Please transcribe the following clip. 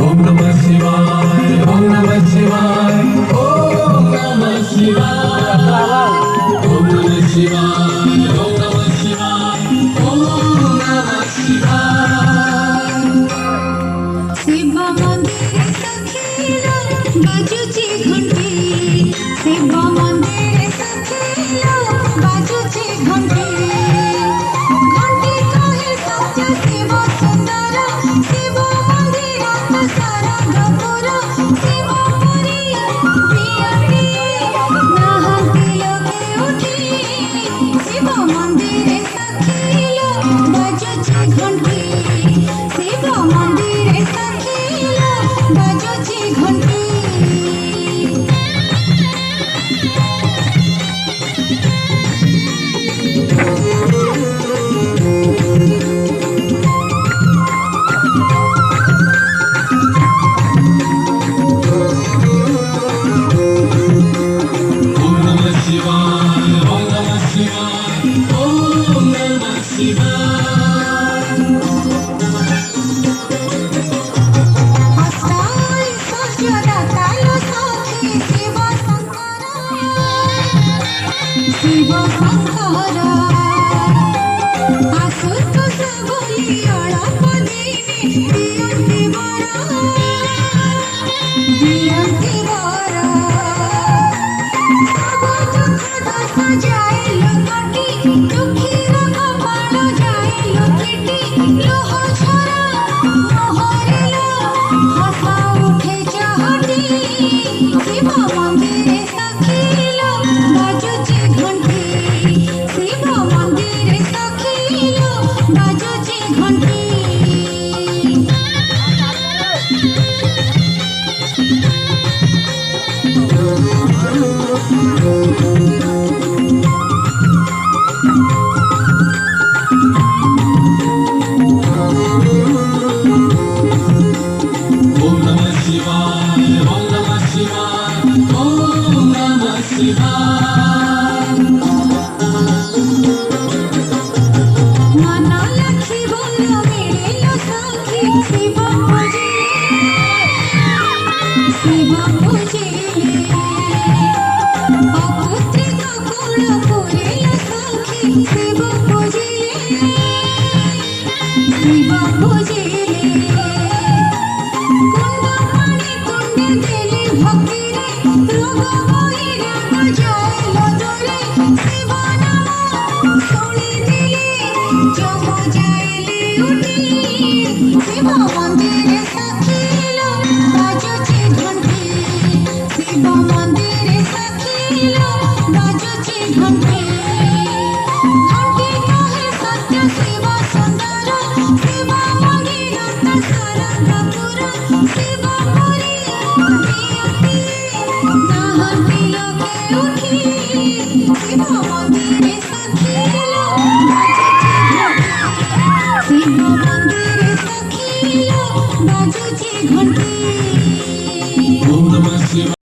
Om Namah Shivaya, Om Namah Shivaya, Om Namah Shivaya, Om Namah Shivaya, Om Namah Shivaya, Om Namah Shivaya. Shiv मंदिर सखीला बाजूची घंटी शिव मंदिर सखीला बाजूची घंटी घंटी कहे सत्य शिव सुंदर शिव मंदिरात सारा गपुर शिव पुरी प्रियती नाहंती लोके उठी शिव मंदिर सखीला बाजूची घंटी शिव मंदिर सखीला बाजूची घंटी Om Namah Shivaya, Om Namah Shivaya, Om Namah Shivaya. अष्टाई सजदा तालो सखी शिव शंकर आसुतोष बोली अळप दिने दियंती वर सब दुख दश जाए लोकटी दुखीर कपाळ जाए लोकिटी लोह झरा मोहरिलो हसा उठे चहटी शिव मंदिरे सखीलो बाजूची घंटी शिव मंदिरे सखीलो बाजूची घंटी Om Namah Shivaya, Om Namah Shivaya, Om Namah Shivaya. मन लखी बोल मिलिलो सखी शिव पूजिले अपुत्रिक कुल पुरिलो सखी शिव पूजिले कुंड पानी तुंडे देले भक्तिरे रोग बहिराग जाए दूरे शिव नाम शुणी दिले जम जाइले उठी शिव मंदिरे सखीलो बाजूची घंटी शिव मंदिरे सखीलो बाजूची घंटी घंटी कहे सत्य शिव सुंदर शिव मंदिरात सारा गपुर शिव पुरी प्रियती नाहंती लोके उठी शिव मंदिरे सखीलो